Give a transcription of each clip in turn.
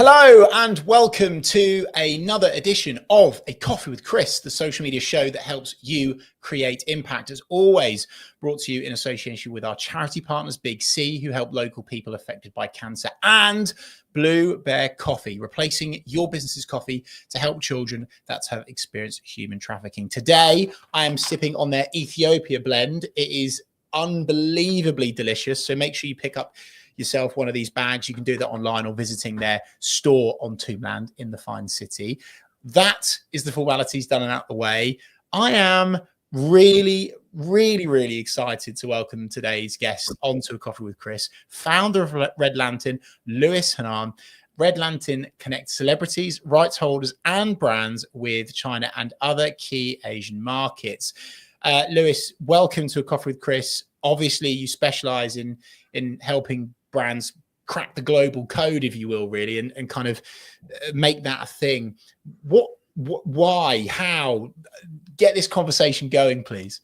Hello and welcome to another edition of A Coffee with Chris, the social media show that helps you create impact. As always, brought to you in association with our charity partners, Big C, who help local people affected by cancer, and Blue Bear Coffee, replacing your business's coffee to help children that have experienced human trafficking. Today, I am sipping on their Ethiopia blend. It is unbelievably delicious, so make sure you pick up yourself one of these bags. You can do that online or visiting their store on Tombland in the fine city. That is the formalities done and out the way. I am really excited to welcome today's guest onto A Coffee with Chris, founder of Red Lantern, 𝗖𝗵𝗿𝗲. Red Lantern connects celebrities, rights holders, and brands with China and other key Asian markets. 𝗖𝗵𝗿𝗲, welcome to A Coffee with Chris. Obviously, you specialize in helping brands crack the global code, if you will, really, and kind of make that a thing. Why, how? Get this conversation going, please.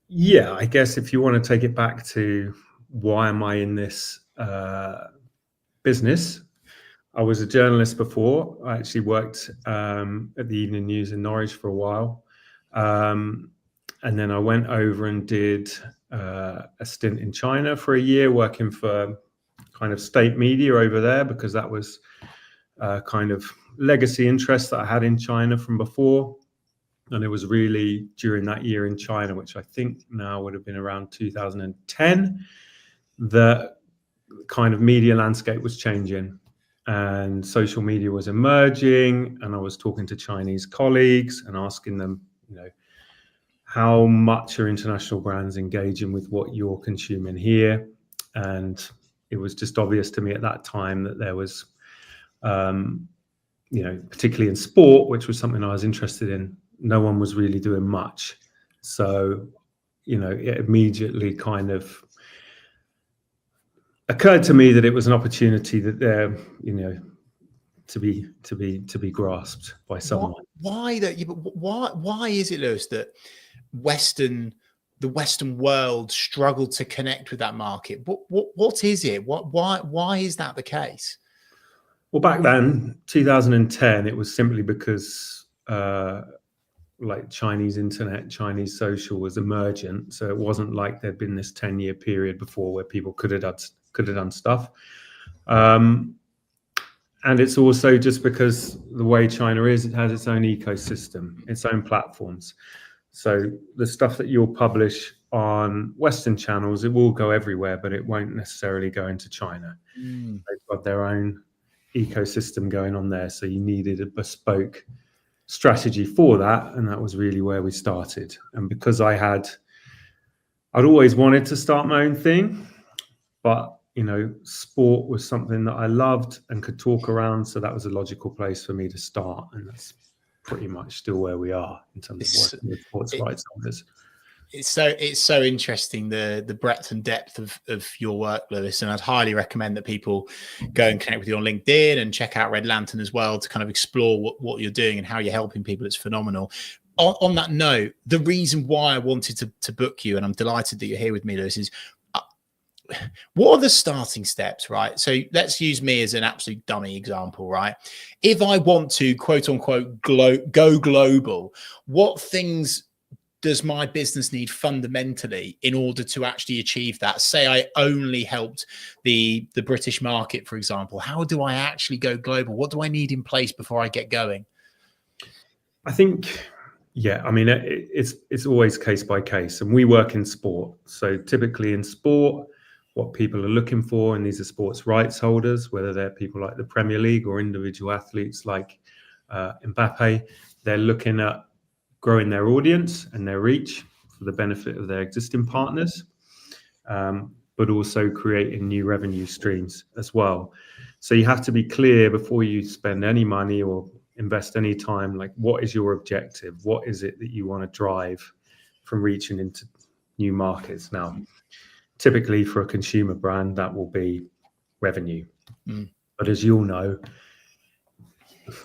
Yeah, I guess if you want to take it back to why am I in this business, I was a journalist before. I actually worked at the Evening News in Norwich for a while. And then I went over and did a stint in China for a year, working for kind of state media over there, because that was kind of legacy interest that I had in China from before. And it was really during that year in China, which I think now would have been around 2010, that kind of media landscape was changing and social media was emerging. And I was talking to Chinese colleagues and asking them, you know, how much are international brands engaging with what you're consuming here? And it was just obvious to me at that time that there was, you know, particularly in sport, which was something I was interested in, no one was really doing much. So, you know, it immediately kind of occurred to me that it was an opportunity that there, you know, to be grasped by someone. Why is it, 𝗖𝗵𝗿𝗲𝗏, that the Western world struggled to connect with that market? What is it? Why is that the case? Well, back then, 2010, it was simply because like Chinese internet, Chinese social was emergent. So it wasn't like there'd been this 10-year period before where people could have done stuff. And it's also just because the way China is, it has its own ecosystem, its own platforms. So the stuff that you'll publish on Western channels, it will go everywhere, but it won't necessarily go into China. They've got their own ecosystem going on there. So you needed a bespoke strategy for that. And that was really where we started. And because I'd always wanted to start my own thing, but you know, sport was something that I loved and could talk around. So that was a logical place for me to start. And that's pretty much still where we are in terms of working with sports rights holders. It's so interesting, the breadth and depth of your work, 𝗖𝗵𝗿𝗏, and I'd highly recommend that people go and connect with you on LinkedIn and check out Red Lantern as well to kind of explore what you're doing and how you're helping people. It's phenomenal. On that note, the reason why I wanted to book you, and I'm delighted that you're here with me, 𝗖𝗵𝗿𝗏, is what are the starting steps, right? So let's use me as an absolute dummy example, right? If I want to, quote unquote, go global, what things does my business need fundamentally in order to actually achieve that? Say I only helped the British market, for example. How do I actually go global? What do I need in place before I get going? I think, yeah, I mean, it's always case by case, and we work in sport. So typically in sport, what people are looking for, and these are sports rights holders, whether they're people like the Premier League or individual athletes like 𝗖𝗵𝗿𝗏𝗏, they're looking at growing their audience and their reach for the benefit of their existing partners, but also creating new revenue streams as well. So you have to be clear before you spend any money or invest any time, like what is your objective? What is it that you want to drive from reaching into new markets? Now, typically for a consumer brand, that will be revenue. But as you all know,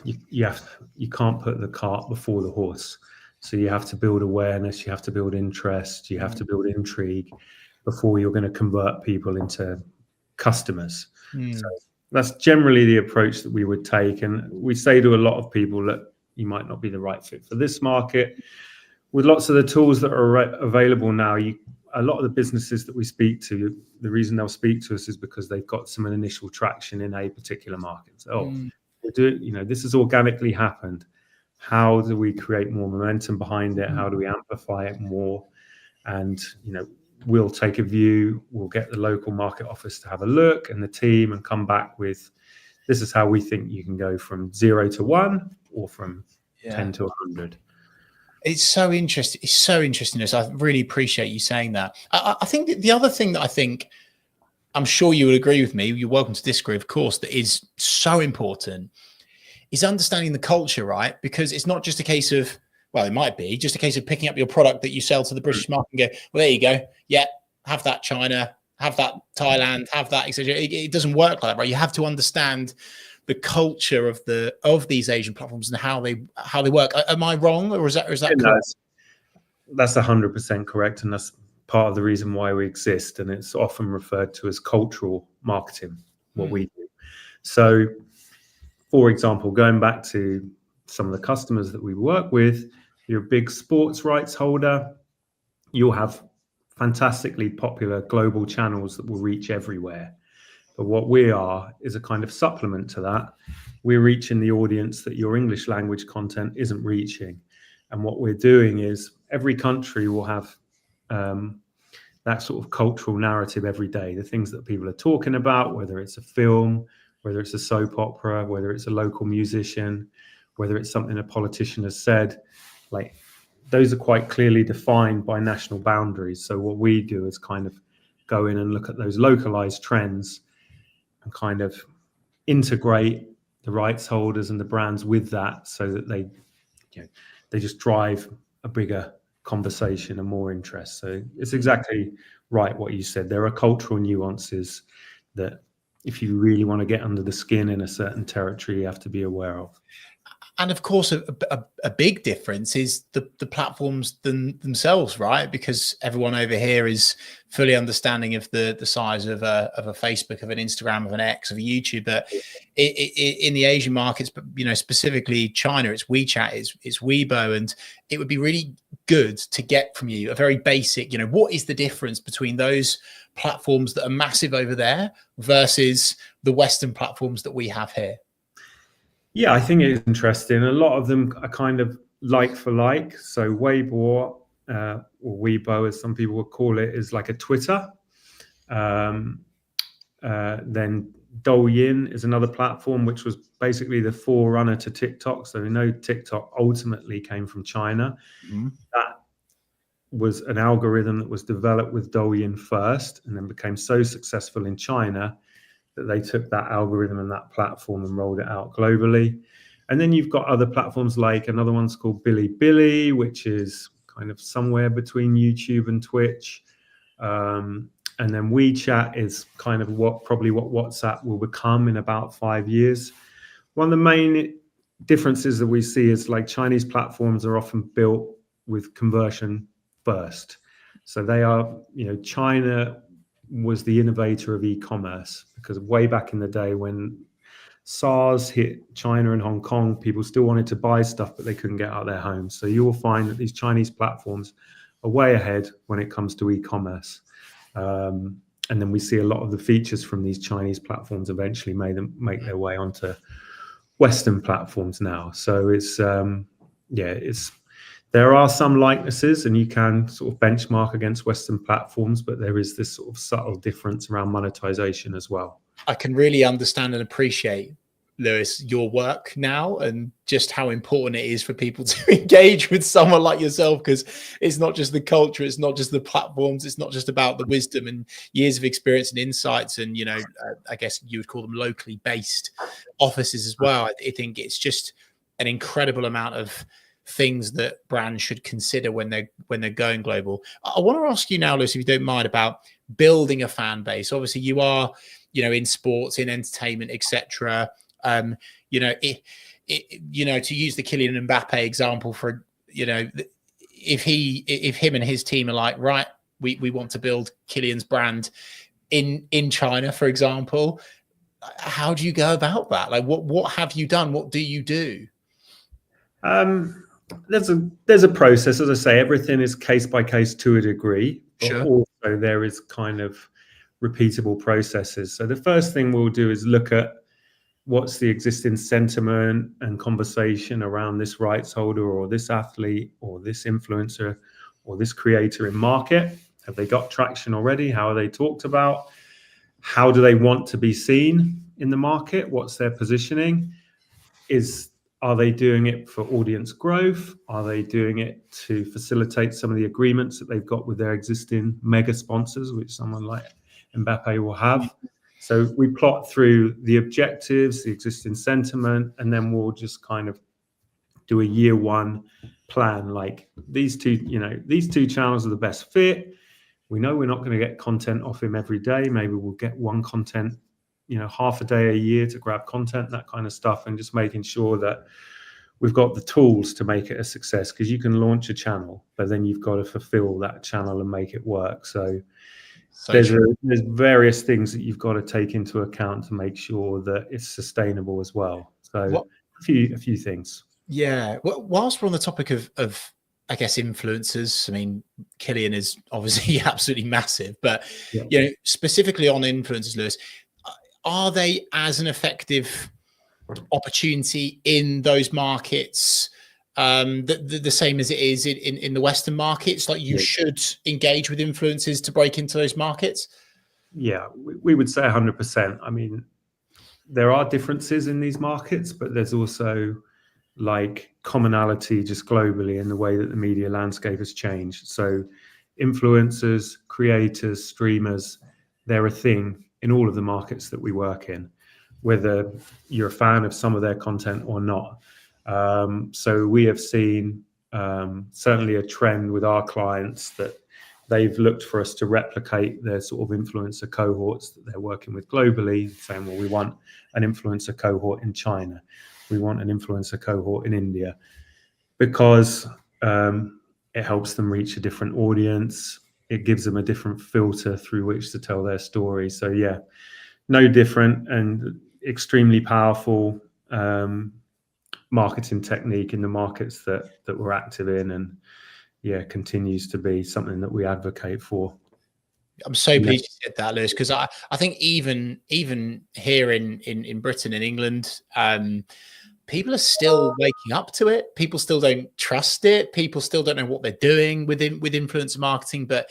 you can't put the cart before the horse. So you have to build awareness, you have to build interest, you have to build intrigue before you're going to convert people into customers. So that's generally the approach that we would take. And we say to a lot of people that you might not be the right fit for this market. With lots of the tools that are available now, a lot of the businesses that we speak to, the reason they'll speak to us is because they've got some initial traction in a particular market. So, this has organically happened. How do we create more momentum behind it? How do we amplify it more? And, we'll take a view, we'll get the local market office to have a look and the team and come back with, this is how we think you can go from 0 to 1 or from 10 to 100. It's so interesting. It's so interesting. I really appreciate you saying that. I think the other thing that I'm sure you would agree with me, you're welcome to disagree, of course, that is so important is understanding the culture, right? Because it's not just a case of, well, it might be just a case of picking up your product that you sell to the British market and go, well, there you go. Yeah, have that China, have that Thailand, have that, etc. It doesn't work like that, right? You have to understand the culture of these Asian platforms and how they work. Am I wrong, or is that correct? That's 100% correct, and that's part of the reason why we exist. And it's often referred to as cultural marketing, what we do. So, for example, going back to some of the customers that we work with, you're a big sports rights holder, you'll have fantastically popular global channels that will reach everywhere. But what we are is a kind of supplement to that. We're reaching the audience that your English language content isn't reaching. And what we're doing is every country will have that sort of cultural narrative every day, the things that people are talking about, whether it's a film, whether it's a soap opera, whether it's a local musician, whether it's something a politician has said. Like, those are quite clearly defined by national boundaries. So what we do is kind of go in and look at those localized trends and kind of integrate the rights holders and the brands with that, so that they just drive a bigger conversation and more interest. So it's exactly right what you said. There are cultural nuances that if you really want to get under the skin in a certain territory, you have to be aware of. And of course, a big difference is the platforms themselves, right? Because everyone over here is fully understanding of the size of a Facebook, of an Instagram, of an X, of a YouTube. But in the Asian markets, but specifically China, it's WeChat, it's Weibo, and it would be really good to get from you a very basic, what is the difference between those platforms that are massive over there versus the Western platforms that we have here? Yeah, I think it's interesting. A lot of them are kind of like for like. So Weibo, or Weibo, as some people would call it, is like a Twitter. Then Douyin is another platform, which was basically the forerunner to TikTok. So we know TikTok ultimately came from China. That was an algorithm that was developed with Douyin first, and then became so successful in China that they took that algorithm and that platform and rolled it out globally. And then you've got other platforms, like another one's called Bilibili, which is kind of somewhere between YouTube and Twitch. And then WeChat is kind of probably what WhatsApp will become in about 5 years. One of the main differences that we see is, like, Chinese platforms are often built with conversion first. So they are, China was the innovator of e-commerce, because way back in the day when SARS hit China and Hong Kong, people still wanted to buy stuff, but they couldn't get out of their homes. So you will find that these Chinese platforms are way ahead when it comes to e-commerce. And then we see a lot of the features from these Chinese platforms eventually make their way onto Western platforms now. So there are some likenesses, and you can sort of benchmark against Western platforms, but there is this sort of subtle difference around monetization as well. I can really understand and appreciate, Lewis, your work now, and just how important it is for people to engage with someone like yourself, because it's not just the culture, it's not just the platforms, it's not just about the wisdom and years of experience and insights, and I guess you would call them locally based offices as well. I think it's just an incredible amount of things that brands should consider when they're going global. I want to ask you now, Lewis, if you don't mind, about building a fan base. Obviously, you are, in sports, in entertainment, etc. To use the Kylian Mbappe example, for if him and his team are like, right, we want to build Kylian's brand in China, for example. how do you go about that? Like, what have you done? What do you do? There's a process. As I say, everything is case by case to a degree, but Sure. also there is kind of repeatable processes. So the first thing we'll do is look at what's the existing sentiment and conversation around this rights holder or this athlete or this influencer or this creator in market. Have they got traction already? How are they talked about? How do they want to be seen in the market? What's their positioning? Are they doing it for audience growth? Are they doing it to facilitate some of the agreements that they've got with their existing mega sponsors, which someone like 𝗖𝗵𝗿𝗶𝘀 will have? So we plot through the objectives, the existing sentiment, and then we'll just kind of do a year one plan. Like these two channels are the best fit. We know we're not going to get content off him every day. Maybe we'll get one content, half a day a year to grab content, that kind of stuff, and just making sure that we've got the tools to make it a success. Because you can launch a channel, but then you've got to fulfill that channel and make it work. So there's various things that you've got to take into account to make sure that it's sustainable as well. So a few things. Yeah. Well, whilst we're on the topic of I guess influencers, I mean, Killian is obviously absolutely massive, but specifically on influencers, Lewis, are they as an effective opportunity in those markets the same as it is in the Western markets? Like you should engage with influencers to break into those markets? Yeah, we would say 100%. I mean, there are differences in these markets, but there's also like commonality just globally in the way that the media landscape has changed. So influencers, creators, streamers, they're a thing in all of the markets that we work in, whether you're a fan of some of their content or not. So we have seen certainly a trend with our clients that they've looked for us to replicate their sort of influencer cohorts that they're working with globally, saying, well, we want an influencer cohort in China. We want an influencer cohort in India, because it helps them reach a different audience. It gives them a different filter through which to tell their story. So yeah, no different and extremely powerful marketing technique in the markets that we're active in, and continues to be something that we advocate for. I'm so pleased you said that, Lewis, because I think even here in Britain and England, people are still waking up to it. People still don't trust it. People still don't know what they're doing with influencer marketing, but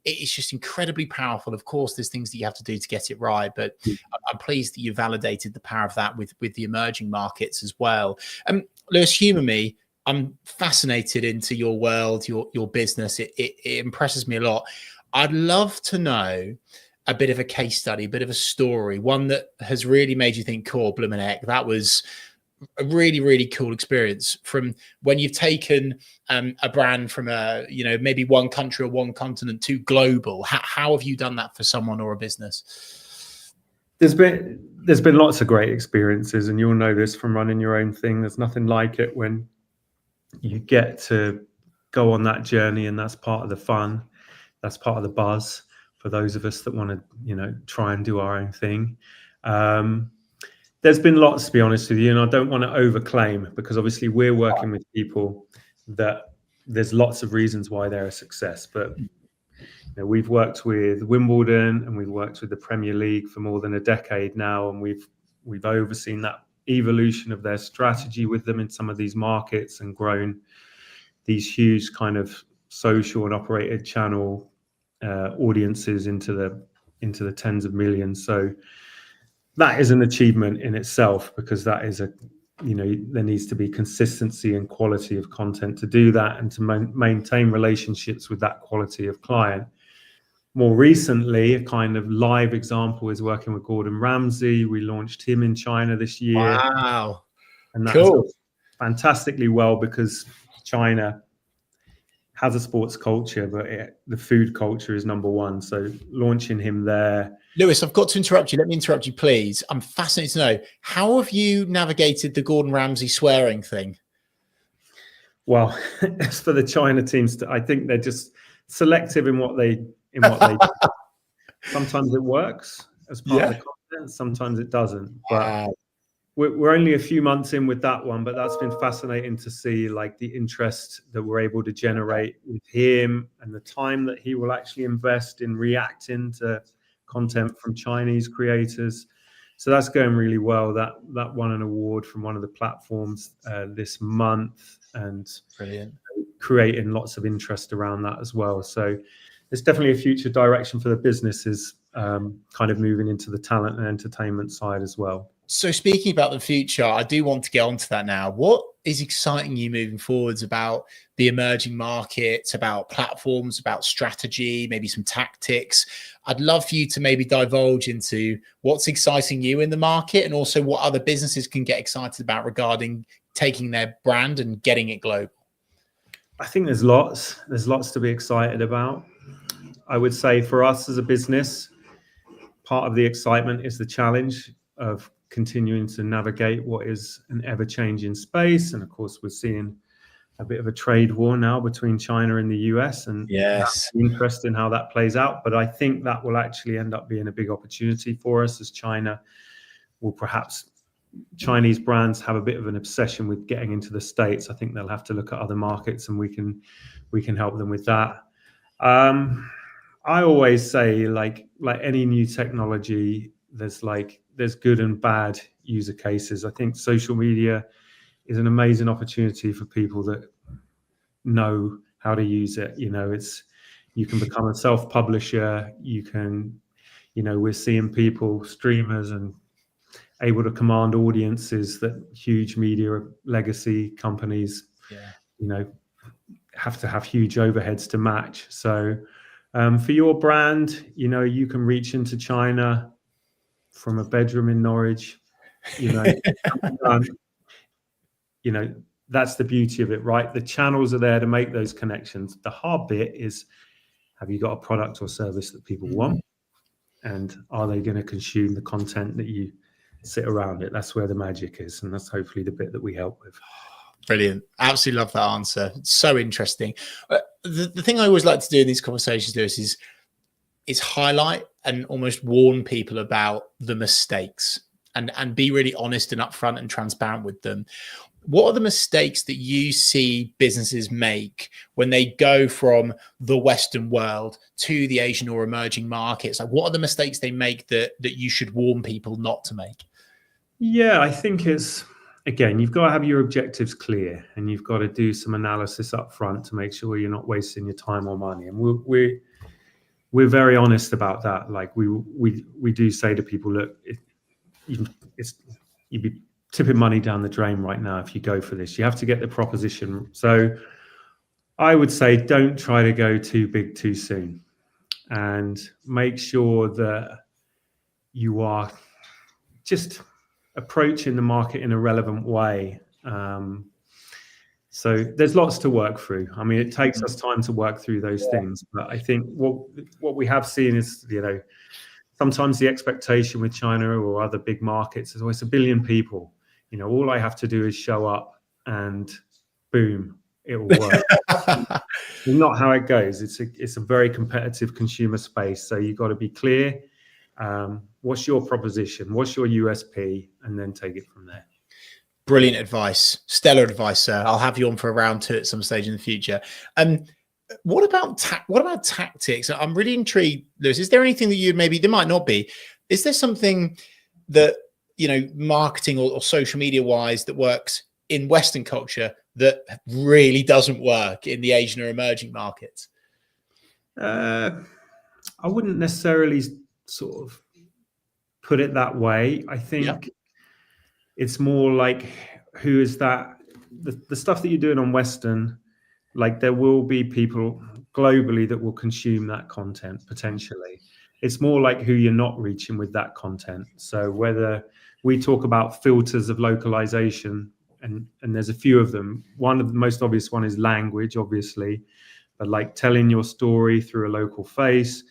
it's just incredibly powerful. Of course, there's things that you have to do to get it right, but I'm pleased that you validated the power of that with the emerging markets as well. Lewis, humour me. I'm fascinated into your world, your business. It impresses me a lot. I'd love to know a bit of a case study, a bit of a story, one that has really made you think, 𝗄𝗶𝘁𝗵𝗃, that was a really, really cool experience, from when you've taken a brand from maybe one country or one continent to global. How have you done that for someone or a business? There's been lots of great experiences, and you'll know this from running your own thing. There's nothing like it when you get to go on that journey, and that's part of the fun. That's part of the buzz for those of us that want to, try and do our own thing. There's been lots, to be honest with you, and I don't want to overclaim, because obviously we're working with people that there's lots of reasons why they're a success. But we've worked with Wimbledon and we've worked with the Premier League for more than a decade now, and we've overseen that evolution of their strategy with them in some of these markets and grown these huge kind of social and operated channel audiences into the tens of millions. So that is an achievement in itself, because that is there needs to be consistency and quality of content to do that, and to maintain relationships with that quality of client. More recently, a kind of live example is working with Gordon Ramsay. We launched him in China this year. Wow. And that's cool. Fantastically well, because China has a sports culture, but the food culture is number one. So launching him there. Lewis, I've got to interrupt you. Let me interrupt you, please. I'm fascinated to know, how have you navigated the Gordon Ramsay swearing thing? Well, as for the China teams, I think they're just selective in what they do. Sometimes it works as part of the sense, sometimes it doesn't. But Wow. we're only a few months in with that one, but that's been fascinating to see, like, the interest that we're able to generate with him and the time that he will actually invest in reacting to content from Chinese creators. So that's going really well. That won an award from one of the platforms this month, and Brilliant. creating lots of interest around that as well. So there's definitely a future direction for the businesses, kind of moving into the talent and entertainment side as well. So speaking about the future, I do want to get onto that now. What is exciting you moving forwards about the emerging markets, about platforms, about strategy, maybe some tactics? I'd love for you to maybe divulge into what's exciting you in the market, and also what other businesses can get excited about regarding taking their brand and getting it global. I think there's lots to be excited about. I would say for us as a business, part of the excitement is the challenge of continuing to navigate what is an ever-changing space. And of course, we're seeing a bit of a trade war now between China and the US, and yes, interesting how that plays out. But I think that will actually end up being a big opportunity for us, as China will perhaps, Chinese brands have a bit of an obsession with getting into the States. I think they'll have to look at other markets, and we can help them with that. I always say, like any new technology, there's good and bad user cases. I think social media is an amazing opportunity for people that know how to use it. You know, you can become a self-publisher. You can, we're seeing people, streamers, and able to command audiences that huge media legacy companies, have to have huge overheads to match. So for your brand, you can reach into China from a bedroom in Norwich. That's the beauty of it, right? The channels are there to make those connections. The hard bit is, have you got a product or service that people want? And are they going to consume the content that you sit around it? That's where the magic is. And that's hopefully the bit that we help with. Brilliant. Absolutely love that answer. It's so interesting. The thing I always like to do in these conversations, Lewis, is highlight and almost warn people about the mistakes, and be really honest and upfront and transparent with them. What are the mistakes that you see businesses make when they go from the Western world to the Asian or emerging markets? Like, what are the mistakes they make that you should warn people not to make? Yeah, I think it's, again, you've got to have your objectives clear, and you've got to do some analysis up front to make sure you're not wasting your time or money. And we're very honest about that. Like we do say to people, look, you'd be tipping money down the drain right now if you go for this. You have to get the proposition. So I would say, don't try to go too big too soon, and make sure that you are just approaching the market in a relevant way. So there's lots to work through. I mean, it takes us time to work through those things, but I think what we have seen is, sometimes the expectation with China or other big markets is, it's 1 billion people. All I have to do is show up and boom, it will work. Not how it goes. It's a very competitive consumer space. So you've got to be clear. What's your proposition? What's your USP? And then take it from there. Brilliant advice. Stellar advice, sir. I'll have you on for a round 2 at some stage in the future. What about tactics? I'm really intrigued, Lewis. Is there anything that there might not be, is there something that, marketing or social media wise, that works in Western culture that really doesn't work in the Asian or emerging markets? I wouldn't necessarily sort of put it that way. I think it's more like, who is that? The stuff that you're doing on Western, like, there will be people globally that will consume that content potentially. It's more like who you're not reaching with that content. So whether we talk about filters of localization, and there's a few of them. One of the most obvious one is language, obviously, but like telling your story through a local face,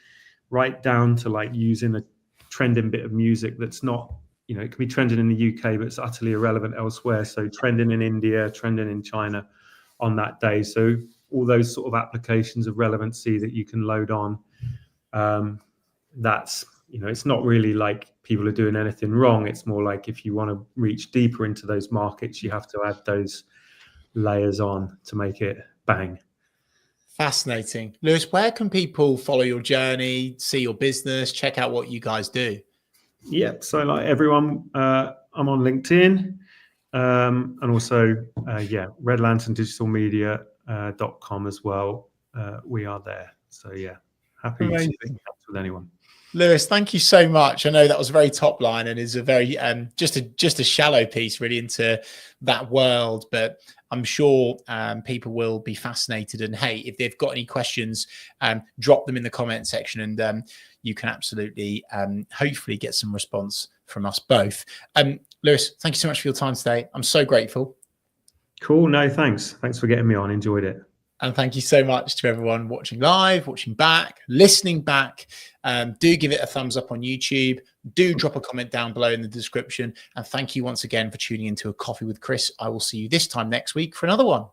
right down to like using a trending bit of music that's not, it could be trending in the UK, but it's utterly irrelevant elsewhere. So trending in India, trending in China on that day. So all those sort of applications of relevancy that you can load on, that's you know, it's not really like people are doing anything wrong. It's more like if you want to reach deeper into those markets, you have to add those layers on to make it bang. Fascinating. Lewis, where can people follow your journey, see your business, check out what you guys do? Yeah, so like everyone, I'm on LinkedIn, and also redlanterndigitalmedia.com as well. We are there. So yeah, happy to connect with anyone. Lewis, thank you so much. I know that was very top line and is a very just a shallow piece really into that world, but I'm sure people will be fascinated. And hey, if they've got any questions, drop them in the comment section, and you can absolutely hopefully get some response from us both. Lewis, thank you so much for your time today. I'm so grateful. Cool. No, thanks. Thanks for getting me on. Enjoyed it. And thank you so much to everyone watching live, watching back, listening back. Do give it a thumbs up on YouTube. Do drop a comment down below in the description. And thank you once again for tuning into A Coffee with Chris. I will see you this time next week for another one.